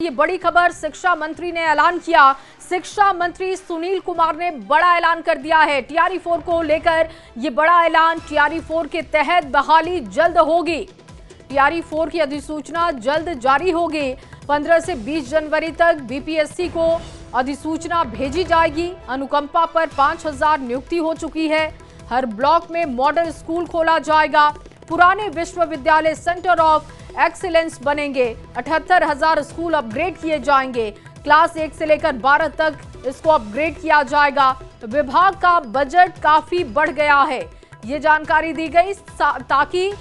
ये बड़ी खबर शिक्षा मंत्री ने ऐलान किया। शिक्षा मंत्री सुनील कुमार ने बड़ा ऐलान कर दिया है। टीआरई 4 को लेकर ये बड़ा ऐलान। टीआरई 4 के तहत बहाली जल्द होगी। टीआरई 4 की अधिसूचना जल्द जारी होगी। 15 से 20 जनवरी तक बीपीएससी को अधिसूचना भेजी जाएगी। अनुकंपा पर 5000 नियुक्ति हो चुकी है। हर ब्लॉक में मॉडल स्कूल खोला जाएगा। पुराने विश्वविद्यालय सेंटर ऑफ एक्सीलेंस बनेंगे। 78,000 स्कूल अपग्रेड किए जाएंगे। क्लास 1 से लेकर 12 तक इसको अपग्रेड किया जाएगा। विभाग का बजट काफी बढ़ गया है, ये जानकारी दी गई ताकि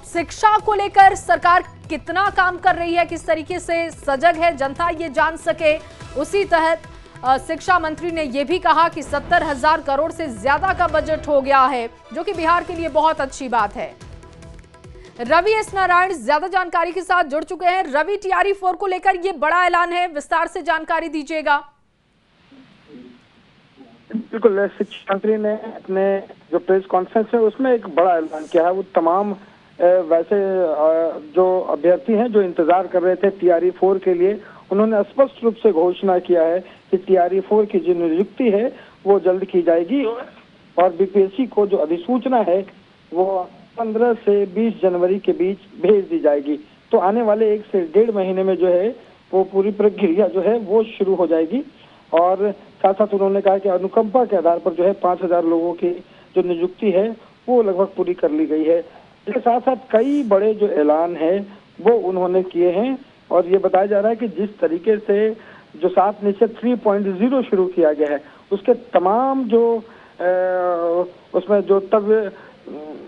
शिक्षा को लेकर सरकार कितना काम कर रही है, किस तरीके से सजग है जनता, ये जान सके। उसी तहत शिक्षा मंत्री ने यह भी कहा कि 70,000 करोड़ से ज्यादा का बजट हो गया है, जो कि बिहार के लिए बहुत अच्छी बात है। रवि एस नारायण ज्यादा जानकारी के साथ जुड़ चुके हैं। रवि, टीआरई 4 को लेकर ये बड़ा ऐलान है, विस्तार से जानकारी दीजिएगा। बिल्कुल, शिक्षा मंत्री ने अपने जो प्रेस कॉन्फ्रेंस है उसमें एक बड़ा ऐलान किया है। वो तमाम वैसे जो अभ्यर्थी हैं जो इंतजार कर रहे थे टीआरई 4 के लिए, उन्होंने स्पष्ट रूप से घोषणा किया है कि टीआरई 4 की जो नियुक्ति है वो जल्द की जाएगी और बीपीएससी को जो अधिसूचना है वो 15 से 20 जनवरी के बीच भेज दी जाएगी। तो आने वाले 1 से 1.5 महीने में जो है वो पूरी प्रक्रिया जो है वो शुरू हो जाएगी। और साथ साथ उन्होंने कहा कि अनुकंपा के आधार पर जो है 5000 लोगों की जो नियुक्ति है वो लगभग पूरी कर ली गई है। इसके साथ साथ कई बड़े जो ऐलान है वो उन्होंने किए हैं और ये बताया जा रहा है कि जिस तरीके से जो 7 निश्चय 3.0 शुरू किया गया है उसके तमाम जो उसमें जो तब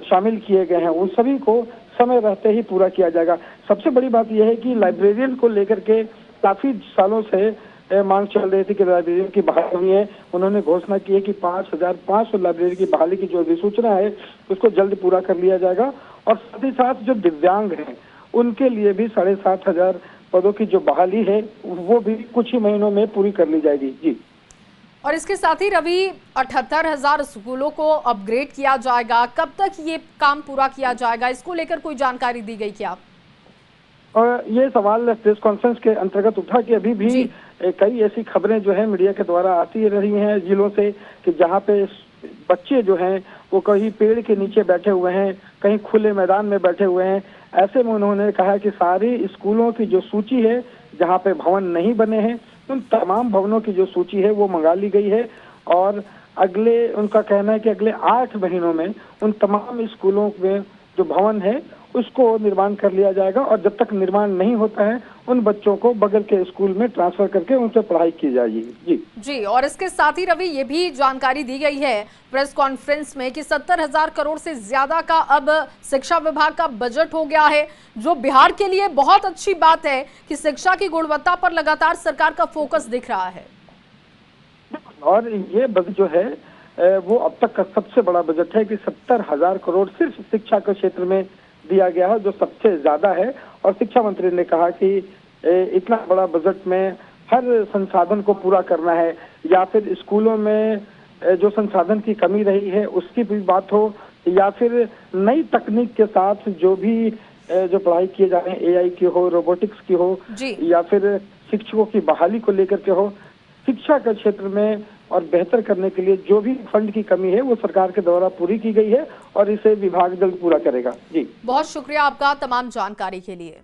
शामिल किए गए हैं उन सभी को समय रहते ही पूरा किया जाएगा। सबसे बड़ी बात यह है कि लाइब्रेरियन को लेकर के काफी सालों से मांग चल रही थी कि लाइब्रेरियन की बहाली हुई है। उन्होंने घोषणा की है कि 5500 लाइब्रेरी की बहाली की जो अधिसूचना है उसको जल्द पूरा कर लिया जाएगा और साथ ही साथ जो दिव्यांग हैं उनके लिए भी 7500 पदों की जो बहाली है वो भी कुछ ही महीनों में पूरी कर ली जाएगी। जी, और इसके साथ ही रवि 78,000 स्कूलों को अपग्रेड किया जाएगा। कब तक ये काम पूरा किया जाएगा, इसको लेकर कोई जानकारी दी गई क्या? और ये सवाल प्रेस कॉन्फ्रेंस के अंतर्गत उठा कि अभी भी कई ऐसी खबरें जो है मीडिया के द्वारा आती रही हैं जिलों से कि जहां पे बच्चे जो हैं वो कहीं पेड़ के नीचे बैठे हुए हैं, कहीं खुले मैदान में बैठे हुए हैं। ऐसे में उन्होंने कहा कि सारी स्कूलों की जो सूची है जहाँ पे भवन नहीं बने हैं उन तमाम भवनों की जो सूची है वो मंगा ली गई है और उनका कहना है कि अगले 8 महीनों में उन तमाम स्कूलों में जो भवन है उसको निर्माण कर लिया जाएगा और जब तक निर्माण नहीं होता है उन बच्चों को बगल के स्कूल में ट्रांसफर करके उनसे पढ़ाई की जाएगी। जी, और इसके साथ ही रवि ये भी जानकारी दी गई है प्रेस कॉन्फ्रेंस में कि 70,000 करोड़ से ज्यादा का अब शिक्षा विभाग का बजट हो गया है, जो बिहार के लिए बहुत अच्छी बात है कि शिक्षा की गुणवत्ता पर लगातार सरकार का फोकस दिख रहा है। और ये बजट जो है वो अब तक का सबसे बड़ा बजट है कि 70,000 करोड़ सिर्फ शिक्षा के क्षेत्र में दिया गया है, जो सबसे ज्यादा है। और शिक्षा मंत्री ने कहा कि इतना बड़ा बजट में हर संसाधन को पूरा करना है या फिर स्कूलों में जो संसाधन की कमी रही है उसकी भी बात हो या फिर नई तकनीक के साथ जो भी जो पढ़ाई किए जा रहे हैं एआई की हो, रोबोटिक्स की हो या फिर शिक्षकों की बहाली को लेकर के हो, शिक्षा के क्षेत्र में और बेहतर करने के लिए जो भी फंड की कमी है वो सरकार के द्वारा पूरी की गई है और इसे विभाग जल्द पूरा करेगा। जी, बहुत शुक्रिया आपका तमाम जानकारी के लिए।